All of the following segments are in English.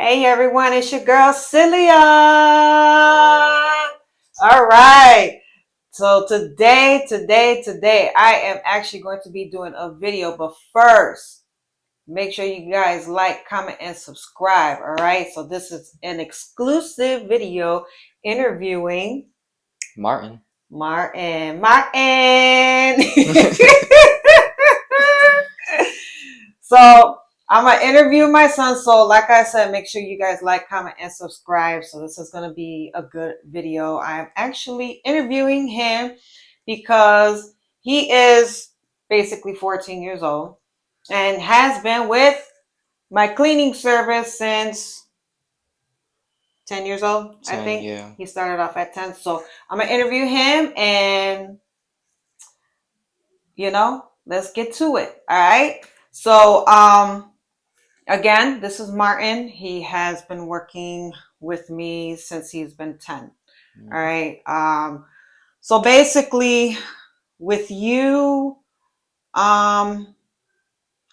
Hey everyone, it's your girl Celia. All right. So today, I am actually going to be doing a video, but first, make sure you guys like, comment, and subscribe. All right. So this is an exclusive video interviewing Martin. Martin. So I'm gonna interview my son. So like I said, make sure you guys like, comment, and subscribe. So this is gonna be a good video. I'm actually interviewing him because he is basically 14 years old and has been with my cleaning service since 10 years old, I 10, think. yeah. He started off at 10. So I'm gonna interview him and let's get to it. All right. So again, this is Martin. He has been working with me since he's been 10. All Mhm. right. So basically with you, um,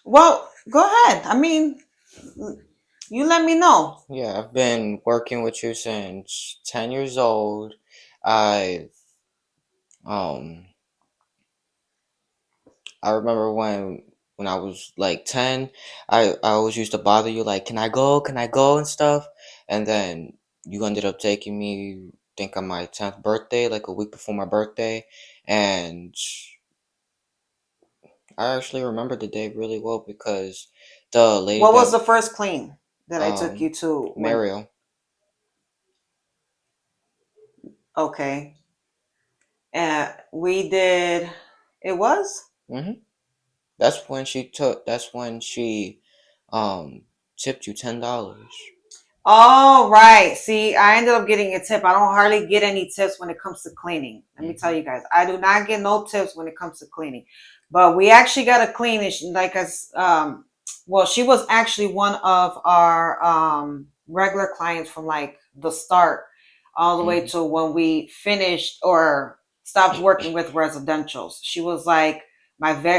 well, go ahead. I mean, you let me know. Yeah, I've been working with you since 10 years old. I um I remember when I was like 10, I always used to bother you like, "Can I go? Can I go?" and stuff. And then you ended up taking me, I think on my 10th birthday, like a week before my birthday, and I actually remember the day really well because the lady What was that the first clean that I took you um to when Mario. okay. We did it was? Mhm. That's when she tipped you $10. Oh, right. See, I ended up getting a tip. I don't hardly get any tips when it comes to cleaning. Let me tell Mhm. you guys, I do not get no tips when it comes to cleaning. But we actually got a clean, and like us. Well, she was actually one of our regular clients from like the start all the way Mhm. to when we finished or stopped working with residentials. She was like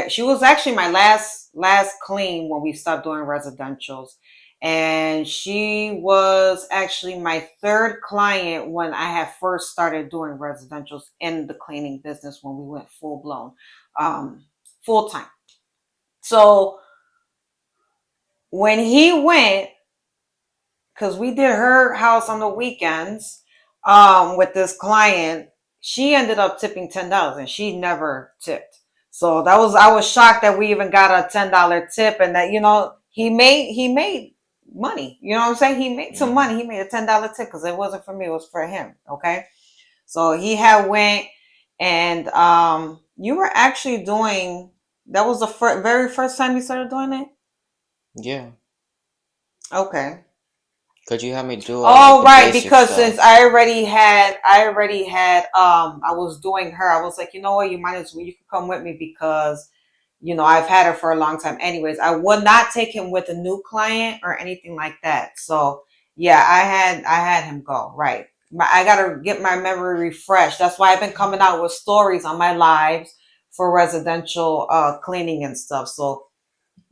she was actually my last clean when we stopped doing residentials, and she was actually my third client when I had first started doing residentials in the cleaning business when we went full blown, full time. So when he went, because we did her house on the weekends with this client, she ended up tipping $10 and she never tipped. So I was shocked that we even got a $10 tip, and that he made money. You know what I'm saying? He made some Mhm. money. He made a $10 tip because it wasn't for me, it was for him. Okay. So he had went, and you were actually doing that was the very first time you started doing it? Yeah. Okay. Could you have me do all like Oh, the right, basic because since stuff? I was doing her, I was like, you know what, you might as well, you could come with me because, I've had her for a long time. Anyways, I would not take him with a new client or anything like that. So yeah, I had him go, right. I gotta get my memory refreshed. That's why I've been coming out with stories on my lives for residential cleaning and stuff. So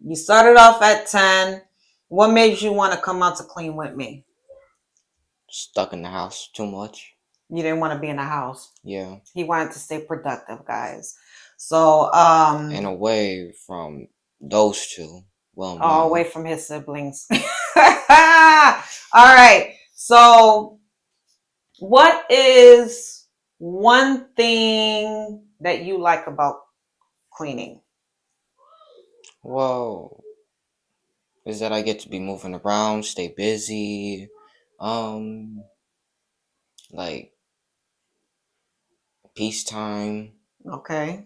you started off at 10. What made you want to come out to clean with me? Stuck in the house too much. You didn't want to be in the house. Yeah. He wanted to stay productive, guys. So, And away from those two. Well, all away one. from his siblings. All right. So, what is one thing that you like about cleaning? Well, is that I get to be moving around, stay busy, um, like peacetime. Okay.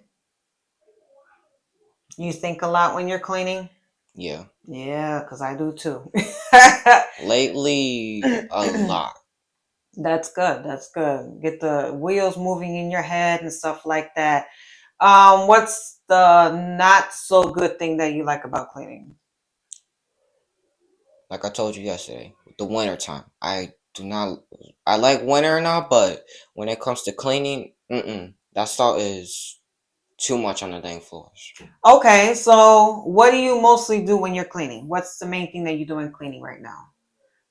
You think a lot when you're cleaning? Yeah. Yeah, because I do too. Lately, a lot. That's good. That's good. Get the wheels moving in your head and stuff like that. What's the not so good thing that you like about cleaning? Like I told you yesterday, the winter time. I do not. I like winter and all, but when it comes to cleaning, that salt is too much on the dang floors. Okay, so what do you mostly do when you're cleaning? What's the main thing that you do in cleaning right now?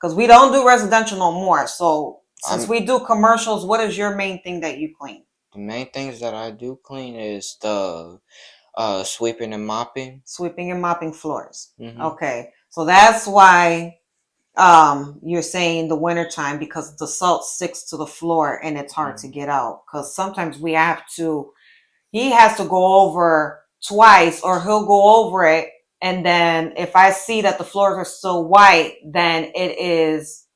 Because we don't do residential no more. So since I'm we do commercials, what is your main thing that you clean? the main things that I do clean is the sweeping and mopping. Sweeping and mopping floors. Mm-hmm. Okay. So that's why you're saying the wintertime, because the salt sticks to the floor and it's hard to Mm-hmm. get out. Because sometimes he has to go over twice, or he'll go over it. And then if I see that the floors are still white, then it is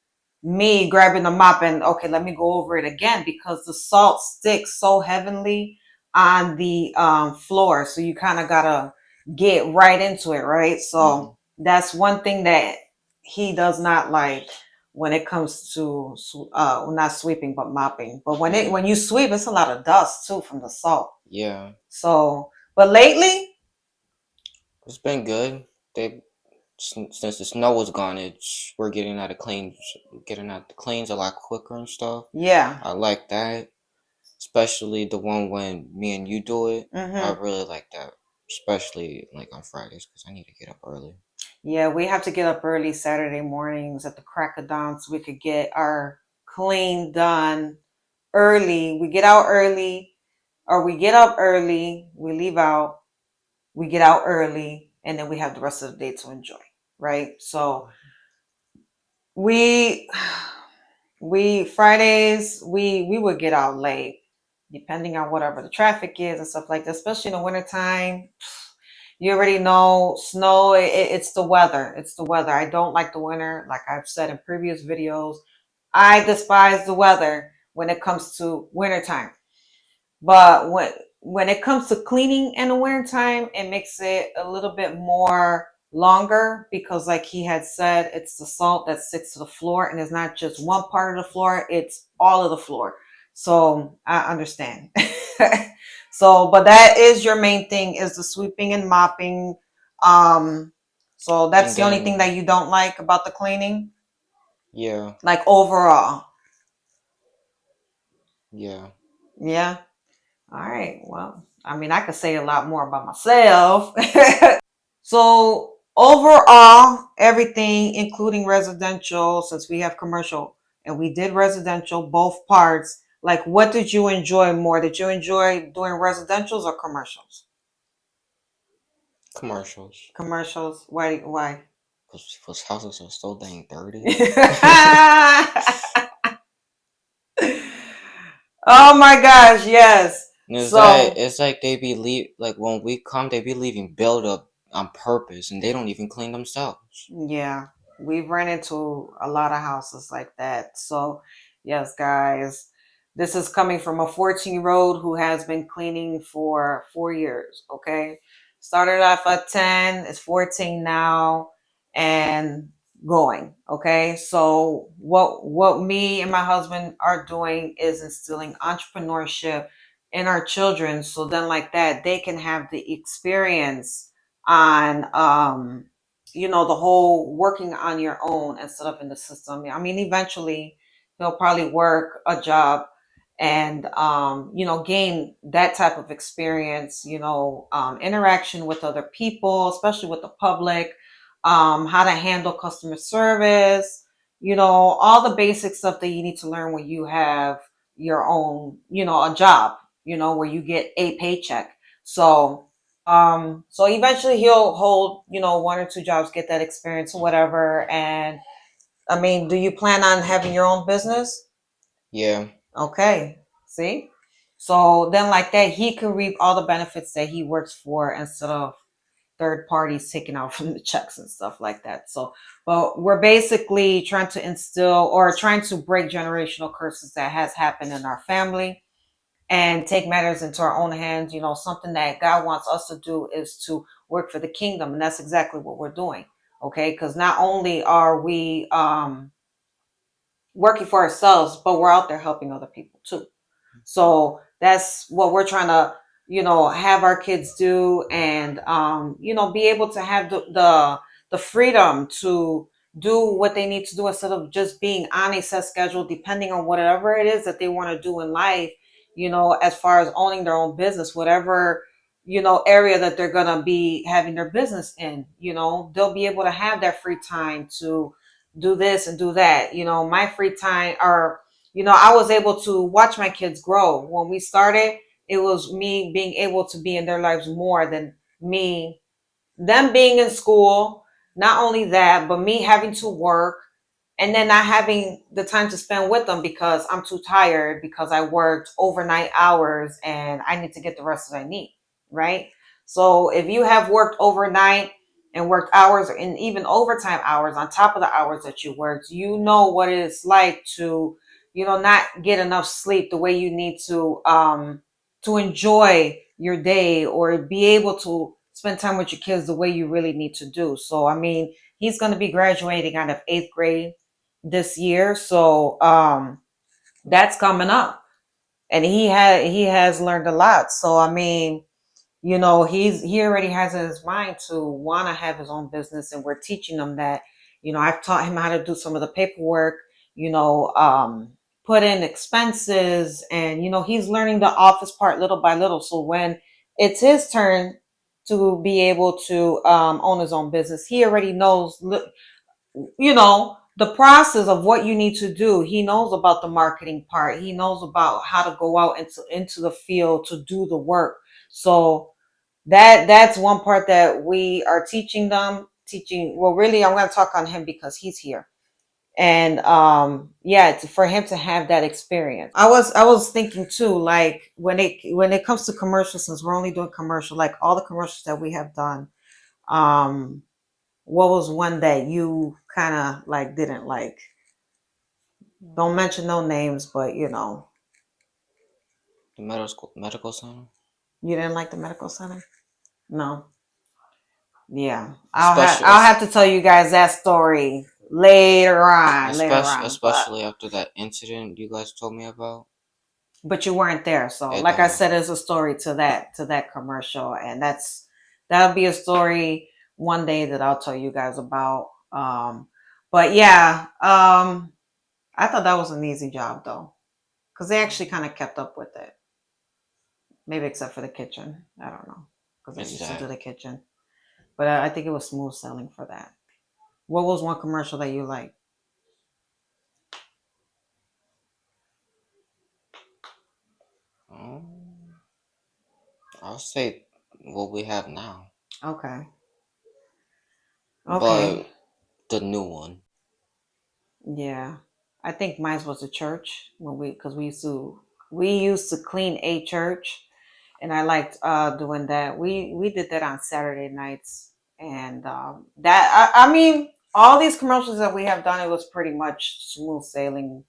me grabbing the mop and, okay, let me go over it again, because the salt sticks so heavily on the floor. So you kind of gotta get right into it, right? Mm-hmm. So that's one thing that he does not like when it comes to not sweeping but mopping. But Yeah. when you sweep, it's a lot of dust too from the salt. Yeah. So, but lately, It's been good. They since the snow was gone, we're getting out the cleans a lot quicker and stuff. yeah. I like that, especially the one when me and you do it. I Hmm. really like that, especially like on Fridays because I need to get up early. Yeah, we have to get up early Saturday mornings at the crack of dawn so we could get our clean done early. We get out early, or we get up early, we leave out, we get out early, and then we have the rest of the day to enjoy, right? So we we Fridays we would get out late, depending on whatever the traffic is and stuff like that, especially in the wintertime. You already know, snow, it's the weather. It's the weather. I don't like the winter. Like I've said in previous videos, I despise the weather when it comes to wintertime. But when it comes to cleaning in the wintertime, it makes it a little bit more longer, because like he had said, it's the salt that sticks to the floor, and it's not just one part of the floor, it's all of the floor. So I understand. So, but that is your main thing, is the sweeping and mopping. Um, so that's And the only thing then that you don't like about the cleaning, yeah, like overall. yeah, Yeah. All right. Well, I mean, I could say a lot more about myself. So overall, everything, including residential, since we have commercial and we did residential, both parts, like what did you enjoy more? Did you enjoy doing residentials or commercials? commercials. Commercials. Why? Why? Because houses are so dang dirty. Oh my gosh, yes. And So it's like they be like when we come, they be leaving build up on purpose, and they don't even clean themselves. yeah, we've run into a lot of houses like that. So, yes, guys, this is coming from a 14-year-old who has been cleaning for 4 years. Okay. Started off at 10, it's 14 now, and going. Okay. So, what me and my husband are doing is instilling entrepreneurship in our children. So then, like that, they can have the experience on, the whole working on your own instead of in the system. I mean, eventually he'll probably work a job and gain that type of experience, interaction with other people, especially with the public, how to handle customer service, all the basic stuff that you need to learn when you have your own, a job, where you get a paycheck. So eventually he'll hold, one or two jobs, get that experience or whatever. And I mean, do you plan on having your own business? Yeah, Okay. See? So then like that, he can reap all the benefits that he works for instead of third parties taking out from the checks and stuff like that. So, but we're basically trying to instill or trying to break generational curses that has happened in our family and take matters into our own hands. Something that God wants us to do is to work for the kingdom. And that's exactly what we're doing. Okay. Because not only are we working for ourselves, but we're out there helping other people too. So that's what we're trying to, have our kids do, and be able to have the freedom to do what they need to do instead of just being on a set schedule, depending on whatever it is that they want to do in life, as far as owning their own business, whatever, area that they're going to be having their business in, they'll be able to have that free time to do this and do that. My free time, or I was able to watch my kids grow. When we started, it was me being able to be in their lives more than me them being in school. Not only that, but me having to work and then not having the time to spend with them because I'm too tired because I worked overnight hours and I need to get the rest that I need, right? So if you have worked overnight and worked hours and even overtime hours on top of the hours that you worked, you know what it's like to, not get enough sleep the way you need to enjoy your day or be able to spend time with your kids the way you really need to do. So I mean, he's going to be graduating out of 8th grade this year. So that's coming up. And he has learned a lot. So I mean, he already has in his mind to want to have his own business, and we're teaching him that. I've taught him how to do some of the paperwork, you know, um put in expenses, and he's learning the office part little by little. So when it's his turn to be able to own his own business, he already knows the process of what you need to do. He knows about the marketing part. He knows about how to go out into the field to do the work. So that's one part that we are teaching them. Teaching, well, really, I'm going to talk on him because he's here, and yeah, for him to have that experience. I was thinking too, like when it comes to commercials, since we're only doing commercial, like all the commercials that we have done, um what was one that you kind of like didn't like? Don't mention no names, but The medical center. you didn't like the medical center. No. Yeah, Especially, I'll have to tell you guys that story later on, but especially after that incident you guys told me about. you weren't there. So It like I said, there's a story to that commercial, and that'll be a story one day that I'll tell you guys about. But yeah, I thought that was an easy job though, because they actually kind of kept up with it. Maybe except for the kitchen. I don't know, because I used to do the exactly. kitchen, but I think it was smooth sailing for that. What was one commercial that you liked? Um, I'll say what we have now, Okay. Okay. but the new one. Yeah. I think mine was a church when because we used to clean a church, and I liked doing that. We did that on Saturday nights, and that I mean, all these commercials that we have done, it was pretty much smooth sailing.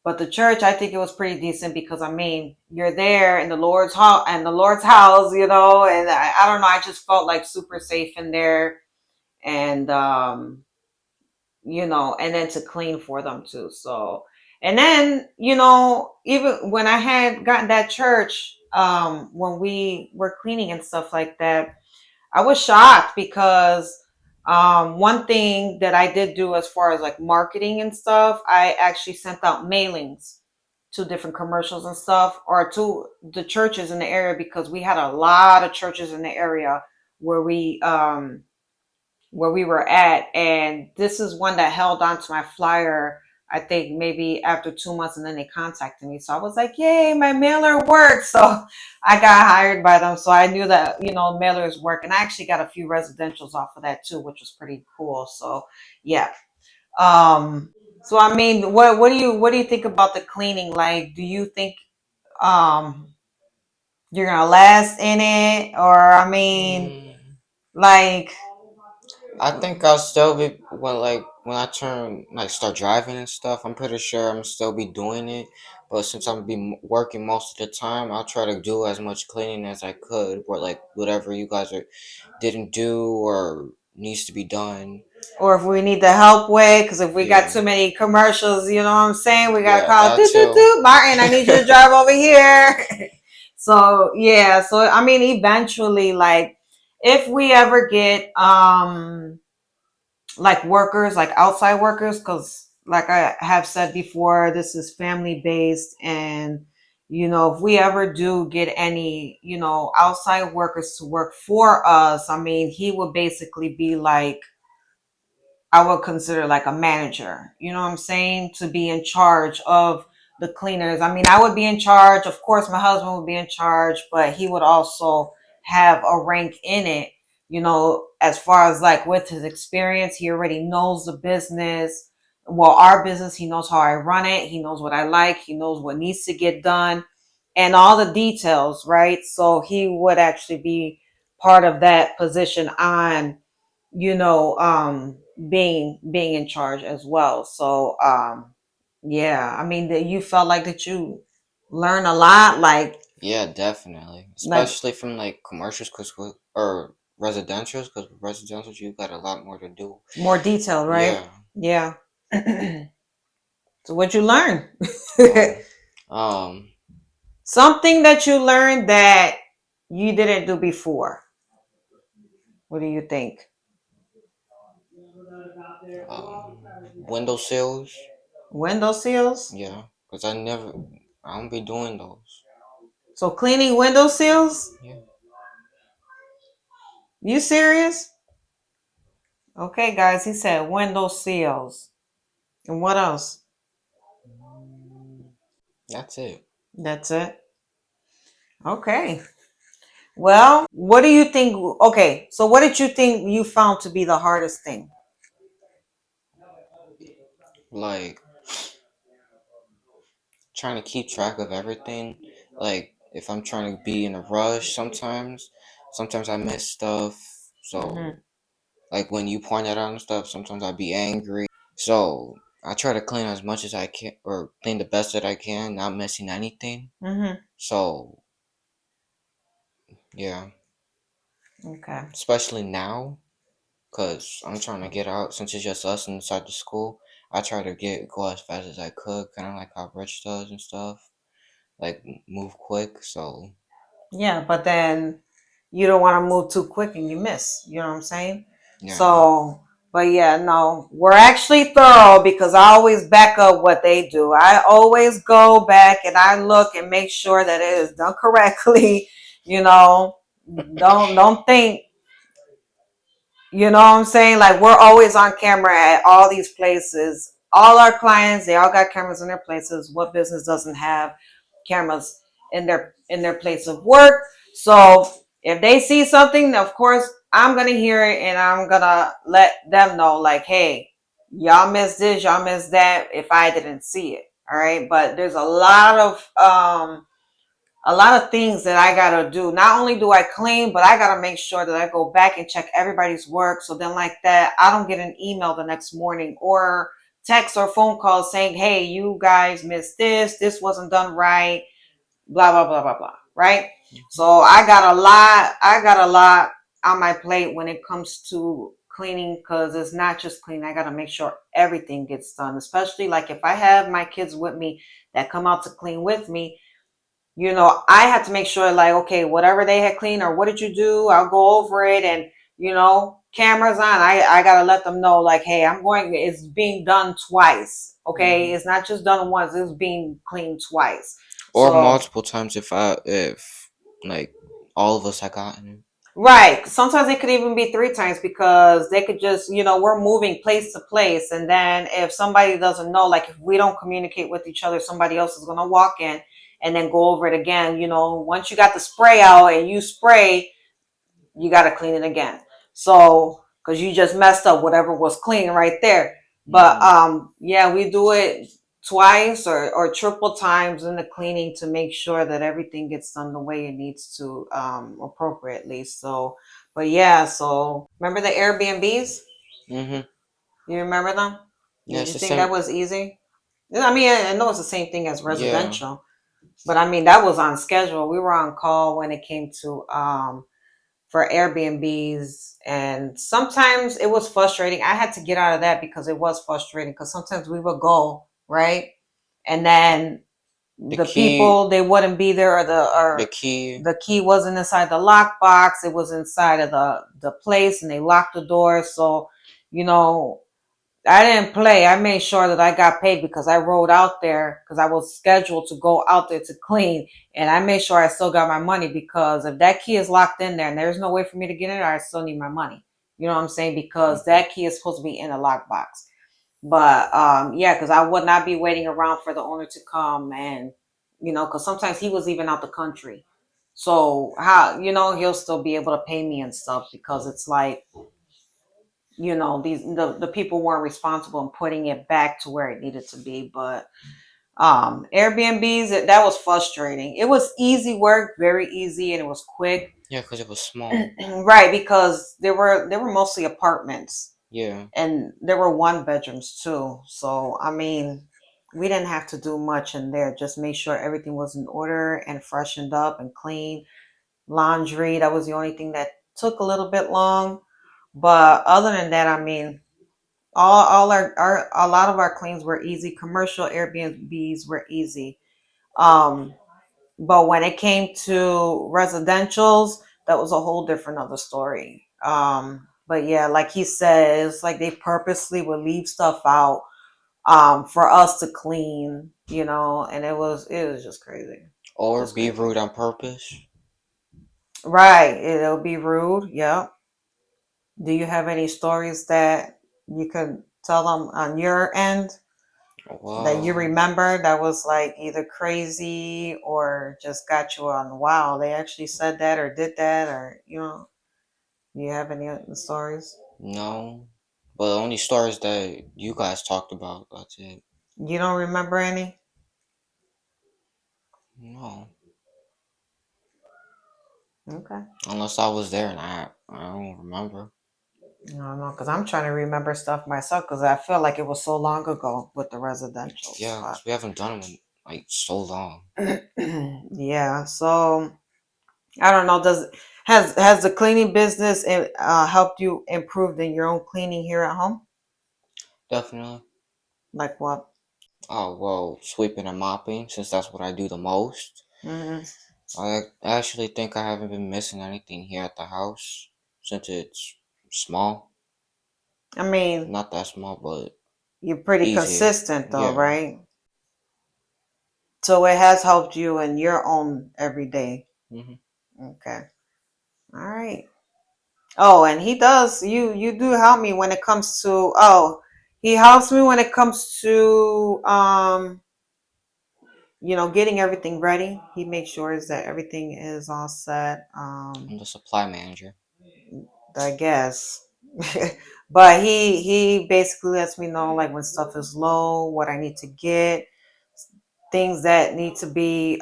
But the church, I think it was pretty decent because I mean, you're there in the Lord's house, and I don't know, I just felt like super safe in there, and and then to clean for them too. So, and then, even when I had gotten that church, when we were cleaning and stuff like that, I was shocked because one thing that I did do as far as like marketing and stuff, I actually sent out mailings to different commercials and stuff, or to the churches in the area, because we had a lot of churches in the area where we were at. And this is one that held on to my flyer, I think maybe after 2 months, and then they contacted me. So I was like, yay, my mailer worked. So I got hired by them. So I knew that, mailers work. And I actually got a few residentials off of that too, which was pretty cool. So yeah. So I mean, what do you think about the cleaning? Like, do you think um you're gonna last in it? Or I mean, Mm, like, I think I'll still be when I turn start driving and stuff. I'm pretty sure I'm still be doing it, but since I'm working most of the time, I'll try to do as much cleaning as I could, or like whatever you guys didn't do or needs to be done. or if we need the help with, because if we got Yeah, too many commercials, you know what I'm saying? We got to yeah, call, that doot, doot, too. doot, Martin, I need you to drive over here. So, yeah. So, I mean, eventually, like, if we ever get, like workers, like outside workers, because like I have said before, this is family based. And, if we ever do get any, outside workers to work for us, I mean, he would basically be like I would consider like a manager. You know what I'm saying? To be in charge of the cleaners. I mean, I would be in charge. Of course, my husband would be in charge, but he would also have a rank in it. You know, as far as like with his experience, he already knows the business. Well, our business, he knows how I run it. He knows what I like. He knows what needs to get done and all the details, right? So he would actually be part of that position on, you know, being in charge as well. So yeah, I mean that you felt like that you learn a lot, Yeah, definitely. like Especially from like commercials, or residentials, because residentials you got a lot more to do. more detail, right? Yeah. Yeah. So what you learn? Oh. Um. Something that you learned that you didn't do before. What do you think? Window sills. Window seals? Yeah, because I don't be doing those. So cleaning window seals? Yeah. You serious? Okay, guys, he said window seals. And what else? That's it. That's it. Okay. Well, what do you think? Okay, so what did you think you found to be the hardest thing? Like trying to keep track of everything. Like if I'm trying to be in a rush, sometimes I miss stuff. So Mm-hmm. like when you point out on stuff, sometimes I be angry. So I try to clean as much as I can, or clean the best that I can, not missing anything. Mm-hmm. So yeah, Okay. especially now, cause I'm trying to get out since it's just us inside the school. I try to go as fast as I could, kind of like how Rich does and stuff. Like move quick. So Yeah, but then you don't want to move too quick and you miss. You know what I'm saying? yeah, I know. So, but yeah, no, we're actually thorough because I always back up what they do. I always go back and I look and make sure that it is done correctly. You know, don't think. You know what I'm saying? Like we're always on camera at all these places. All our clients, they all got cameras in their places. What business doesn't have cameras in their place of work? So if they see something, of course, I'm gonna hear it and I'm gonna let them know, like, hey, y'all missed this, y'all missed that if I didn't see it. All right. But there's a lot of things that I gotta do. Not only do I clean, but I gotta make sure that I go back and check everybody's work. So then, like that, I don't get an email the next morning or text or phone call saying, "Hey, you guys missed this. This wasn't done right." Blah blah blah blah blah. Right. So I got a lot. I got a lot on my plate when it comes to cleaning because it's not just cleaning. I gotta make sure everything gets done. Especially like if I have my kids with me that come out to clean with me, you know, I had to make sure, like, okay, whatever they had cleaned or what did you do, I'll go over it. And, you know, cameras on. I got to let them know, like, hey, it's being done twice. Okay. Mhm. It's not just done once, it's being cleaned twice. Or So, multiple times if like all of us had gotten it. right. Sometimes it could even be three times because they could just, you know, we're moving place to place. And then if somebody doesn't know, like if we don't communicate with each other, somebody else is going to walk in and then go over it again. You know, once you got the spray out and you spray, you got to clean it again. So, because you just messed up whatever was clean right there. But Mhm. yeah, we do it twice or triple times in the cleaning to make sure that everything gets done the way it needs to appropriately. So, but yeah, so remember the Airbnbs? Mhm. You remember them? Yeah, Did it's you the think that same. was easy? I mean, I know it's the same thing as Yeah. residential, but I mean that was on schedule. We were on call when it came to for Airbnbs. And sometimes it was frustrating. I had to get out of that because it was frustrating because sometimes we would go, right? And then The the key. people they wouldn't be there The or key. the key wasn't inside the lockbox, it was inside of the place and they locked the door. So, you know, I didn't play. I made sure that I got paid because I rode out there because I was scheduled to go out there to clean. And I made sure I still got my money because if that key is locked in there and there's no way for me to get in there, I still need my money. You know what I'm saying? Because that key is supposed to be in a lockbox. But yeah, because I would not be waiting around for the owner to come and because sometimes he was even out the country. So how he'll still be able to pay me and stuff because it's like the people weren't responsible in putting it back to where it needed to be. But Airbnbs, that was frustrating. It was easy work, very easy, and it was quick. Yeah, because it was small. Right, because they were mostly apartments. Yeah. And there were one bedrooms too. So I mean, we didn't have to do much in there. Just make sure everything was in order and freshened up and clean. Laundry, that was the only thing that took a little bit long. But other than that, I mean, all our a lot of our cleans were easy. Commercial Airbnbs were easy. Um, but when it came to residentials, that was a whole different other story. But yeah, like he says, like they purposely would leave stuff out for us to clean, and it was just crazy. Or Just be crazy. rude on purpose. Right. It'll be rude. Yeah. Do you have any stories that you could tell them on your end that you Wow. remember that was like either crazy or just got you on, wow, they actually said that or did that, or do you have any other stories? No. But only stories that you guys talked about, that's it. You don't remember any? No. Okay. Unless I was there and I don't remember. I don't know, because I'm trying to remember stuff myself because I feel like it was so long ago with the residentials. Yeah, because we haven't done them in like so long. But yeah, so I don't know. Has the cleaning business helped you improve in your own cleaning here at home? Definitely. Like what? Oh, well, sweeping and mopping, since that's what I do the most. Hmm. I actually think I haven't been missing anything here at the house since it's small. I mean, Not that small, but you're pretty easy. consistent though, Yeah. right? So it has helped you in your own everyday. Hmm. Okay. All right. Oh, and he does. You do help me when it comes to. Oh, he helps me when it comes to getting everything ready. He makes sure that everything is all set. I'm the supply manager. I guess. But he basically lets me know like when stuff is low, what I need to get, things that need to be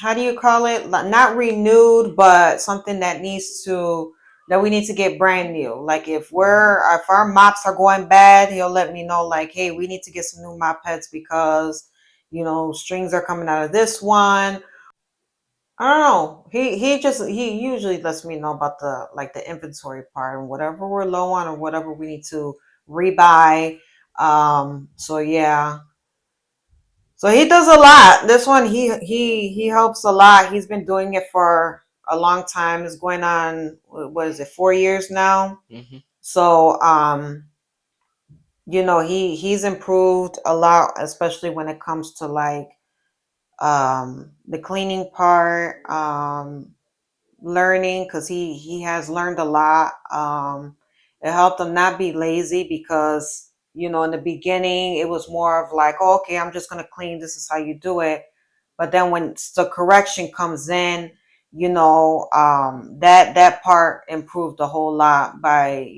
how do you call it? Not renewed, but something that we need to get brand new. Like if our mops are going bad, he'll let me know like, hey, we need to get some new mop heads because strings are coming out of this one. I don't know. He usually lets me know about the inventory part and whatever we're low on or whatever we need to rebuy. So yeah. So he does a lot. This one he helps a lot. He's been doing it for a long time. It's going on, what is it, 4 years now. Hmm. So he's improved a lot, especially when it comes to like the cleaning part. Learning because he has learned a lot. It helped him not be lazy because in the beginning it was more of like, oh, okay, I'm just gonna clean. This is how you do it. But then when the correction comes in, that part improved a whole lot by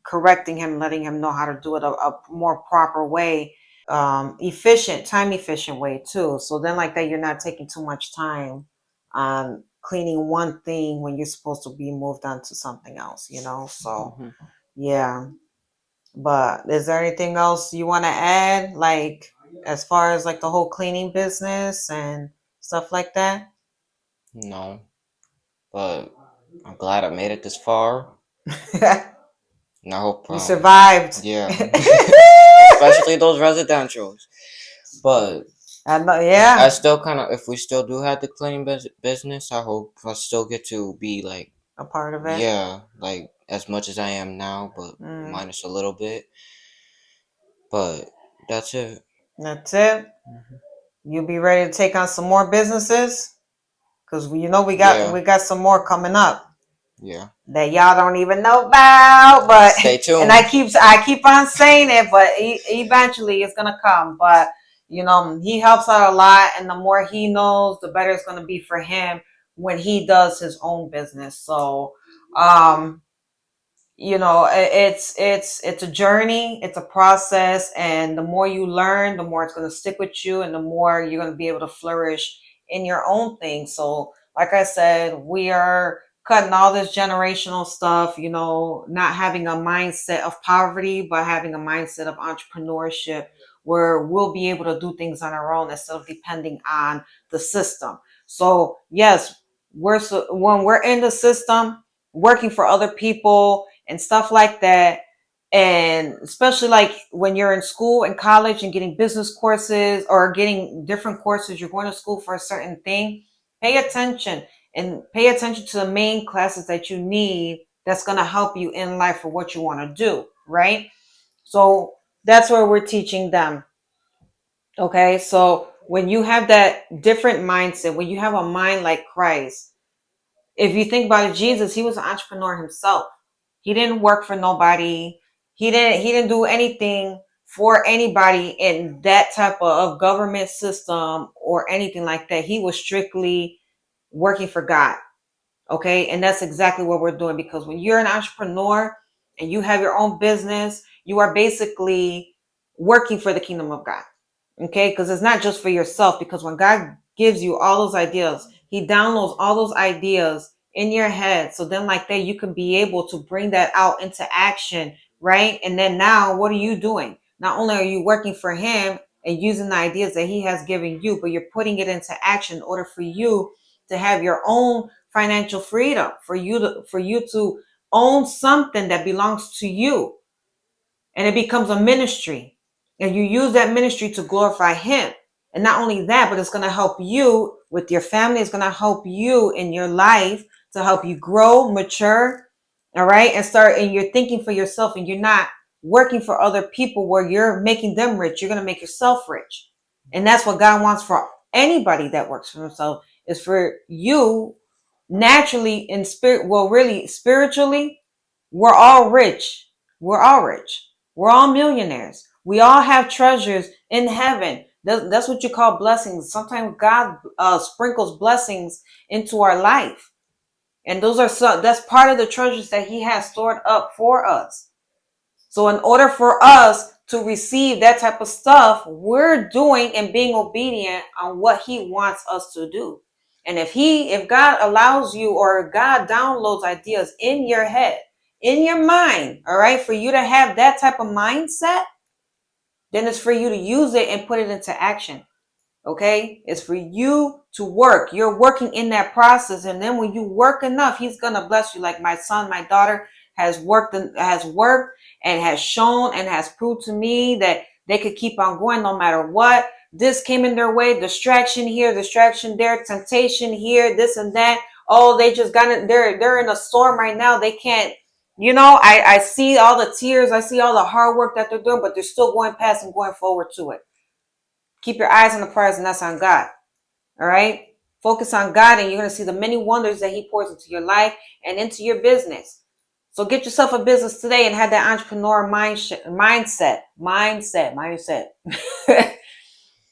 correcting him, letting him know how to do it a more proper way, time efficient way too. So then like that, you're not taking too much time on cleaning one thing when you're supposed to be moved on to something else. So Hmm. yeah. But is there anything else you want to add, like as far as like the whole cleaning business and stuff like that? No, but I'm glad I made it this far. And I hope, You survived. yeah, especially those residentials. But I know, I yeah, still kind of, if we still do have the cleaning business, I hope I still get to be like, a part of it. yeah, like as much as I am now, but Mm, minus a little bit. But that's it. that's it. You be ready to take on some more businesses because we got Yeah, we got some more coming up. Yeah. that y'all don't even know about. But Stay and tuned. I keep on saying it, but eventually it's gonna come. But he helps out a lot, and the more he knows, the better it's gonna be for him when he does his own business. So, um, it's a journey, it's a process, and the more you learn, the more it's going to stick with you, and the more you're going to be able to flourish in your own thing. So like I said, we are cutting all this generational stuff, not having a mindset of poverty, but having a mindset of entrepreneurship, where we'll be able to do things on our own instead of depending on the system. So yes, when we're in the system working for other people and stuff like that, and especially like when you're in school and college and getting business courses or getting different courses, you're going to school for a certain thing, pay attention, and pay attention to the main classes that you need, that's going to help you in life for what you want to do, right? So that's where we're teaching them. Okay, so when you have that different mindset, when you have a mind like Christ, if you think about it, Jesus, he was an entrepreneur himself. He didn't work for nobody. He didn't do anything for anybody in that type of government system or anything like that. He was strictly working for God. Okay. And that's exactly what we're doing, because when you're an entrepreneur and you have your own business, you are basically working for the kingdom of God. Okay. Because it's not just for yourself, because when God gives you all those ideas, he downloads all those ideas in your head. So then, like that, you can be able to bring that out into action. Right. And then now, what are you doing? Not only are you working for him and using the ideas that he has given you, but you're putting it into action in order for you to have your own financial freedom, for you to own something that belongs to you, and it becomes a ministry, and you use that ministry to glorify him. And not only that, but it's going to help you with your family. It's going to help you in your life, to help you grow, mature. All right. And you're thinking for yourself, and you're not working for other people where you're making them rich. You're going to make yourself rich. And that's what God wants for anybody that works for himself, is for you naturally in spirit. Well, really spiritually, we're all rich. We're all rich. We're all millionaires. We all have treasures in heaven. That's what you call blessings. Sometimes God sprinkles blessings into our life. And that's part of the treasures that he has stored up for us. So in order for us to receive that type of stuff, we're doing and being obedient on what he wants us to do. And if God allows you, or God downloads ideas in your head, in your mind, all right, for you to have that type of mindset, then it's for you to use it and put it into action. Okay, it's for you to work. You're working in that process, and then when you work enough, he's gonna bless you. Like my son, my daughter has worked and has shown and has proved to me that they could keep on going no matter what. This came in their way, distraction here, distraction there, temptation here, this and that. Oh, they just got it. They're in a storm right now. They can't. I see all the tears. I see all the hard work that they're doing, but they're still going past and going forward to it. Keep your eyes on the prize, and that's on God. All right. Focus on God, and you're going to see the many wonders that he pours into your life and into your business. So get yourself a business today and have that entrepreneur mindset.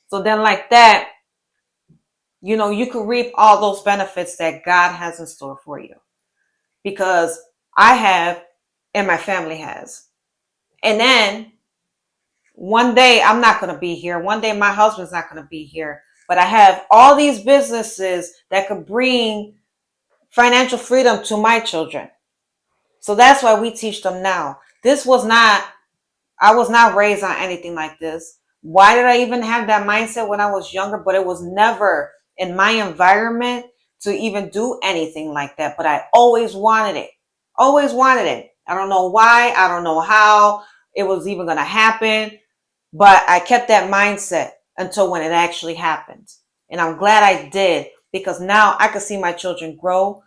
So then, like that, you can reap all those benefits that God has in store for you, because I have, and my family has. And then one day I'm not going to be here. One day my husband's not going to be here. But I have all these businesses that could bring financial freedom to my children. So that's why we teach them now. I was not raised on anything like this. Why did I even have that mindset when I was younger? But it was never in my environment to even do anything like that. But I always wanted it. Always wanted it. I don't know why. I don't know how it was even going to happen. But I kept that mindset until when it actually happened. And I'm glad I did, because now I could see my children grow.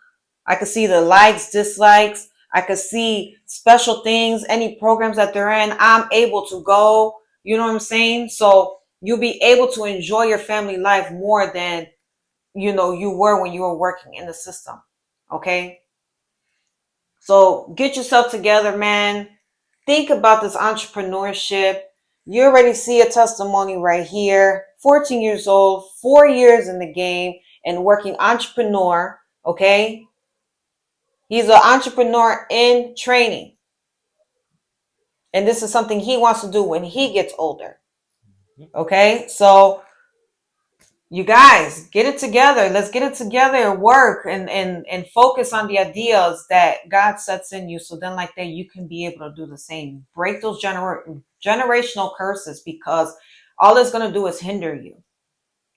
I could see the likes, dislikes. I could see special things, any programs that they're in. I'm able to go. You know what I'm saying? So you'll be able to enjoy your family life more than, you were when you were working in the system. Okay? So get yourself together, man. Think about this entrepreneurship. You already see a testimony right here. 14 years old, 4 years in the game and working entrepreneur. Okay. He's an entrepreneur in training. And this is something he wants to do when he gets older. Okay. So you guys get it together. Let's get it together and work and focus on the ideas that God sets in you. So then like that, you can be able to do the same. Break those generational curses, because all it's going to do is hinder you.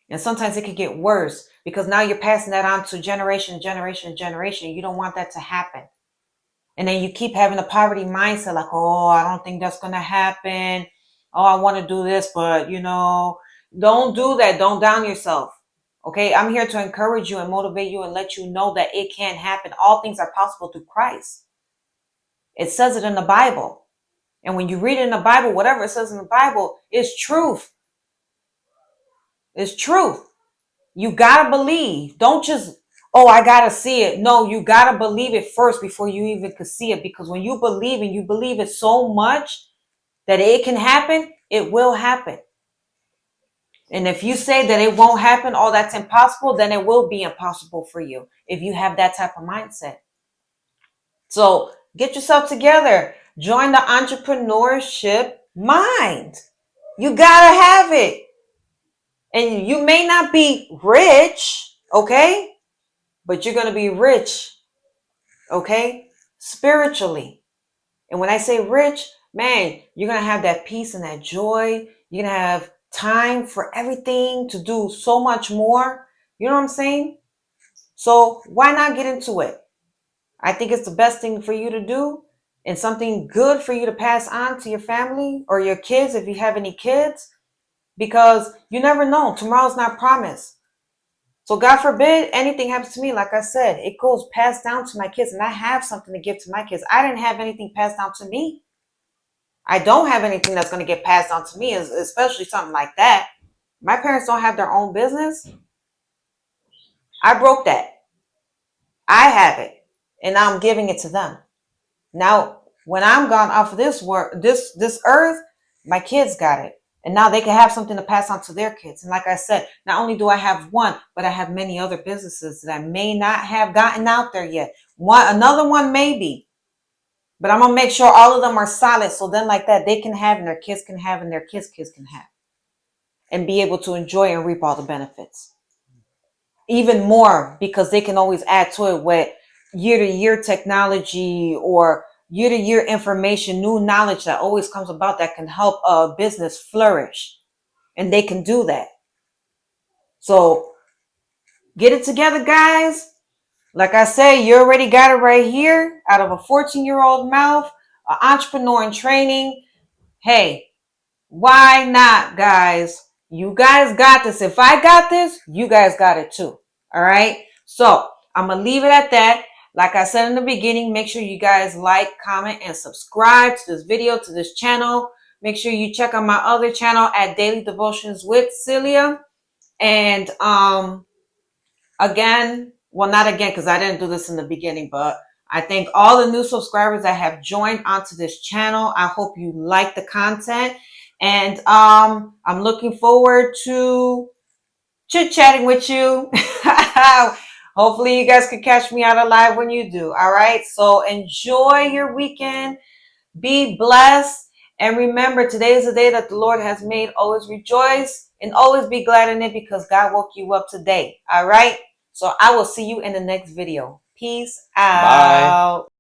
And sometimes it could get worse because now you're passing that on to generation. You don't want that to happen. And then you keep having a poverty mindset, like, oh, I don't think that's going to happen. Oh, I want to do this, but don't do that. Don't down yourself. Okay. I'm here to encourage you and motivate you and let you know that it can happen. All things are possible through Christ. It says it in the Bible. And when you read it in the Bible, whatever it says in the Bible is truth. It's truth. You gotta believe. Don't just, oh, I gotta see it. No, you gotta believe it first before you even could see it. Because when you believe and you believe it so much that it can happen, it will happen. And if you say that it won't happen, oh, that's impossible, then it will be impossible for you if you have that type of mindset. So get yourself together. Join the entrepreneurship mind. You gotta have it. And you may not be rich, okay? But you're going to be rich, okay? Spiritually. And when I say rich, man, you're going to have that peace and that joy. You're going to have time for everything, to do so much more. You know what I'm saying? So why not get into it? I think it's the best thing for you to do and something good for you to pass on to your family or your kids if you have any kids, because you never know. Tomorrow's not promised. So God forbid anything happens to me. Like I said, it goes passed down to my kids, and I have something to give to my kids. I didn't have anything passed down to me. I don't have anything that's going to get passed down to me, especially something like that. My parents don't have their own business. I broke that. I have it, and now I'm giving it to them. Now, when I'm gone off of this world, this earth, my kids got it. And now they can have something to pass on to their kids. And like I said, not only do I have one, but I have many other businesses that I may not have gotten out there yet. Another one maybe, but I'm gonna make sure all of them are solid. So then like that, they can have and their kids can have and their kids' kids can have, and be able to enjoy and reap all the benefits. Even more, because they can always add to it with year-to-year technology or year-to-year information, new knowledge that always comes about that can help a business flourish. And they can do that. So get it together, guys. Like I say, you already got it right here out of a 14-year-old mouth, an entrepreneur in training. Hey, why not, guys? You guys got this. If I got this, you guys got it too. All right. So I'm going to leave it at that. Like I said in the beginning, make sure you guys like, comment, and subscribe to this video, to this channel. Make sure you check out my other channel at Daily Devotions with Celia. And again, well, not again, because I didn't do this in the beginning, but I thank all the new subscribers that have joined onto this channel. I hope you like the content. And I'm looking forward to chit-chatting with you. Hopefully you guys can catch me out alive when you do. All right. So enjoy your weekend. Be blessed. And remember, today is the day that the Lord has made. Always rejoice and always be glad in it, because God woke you up today. All right. So I will see you in the next video. Peace out. Bye.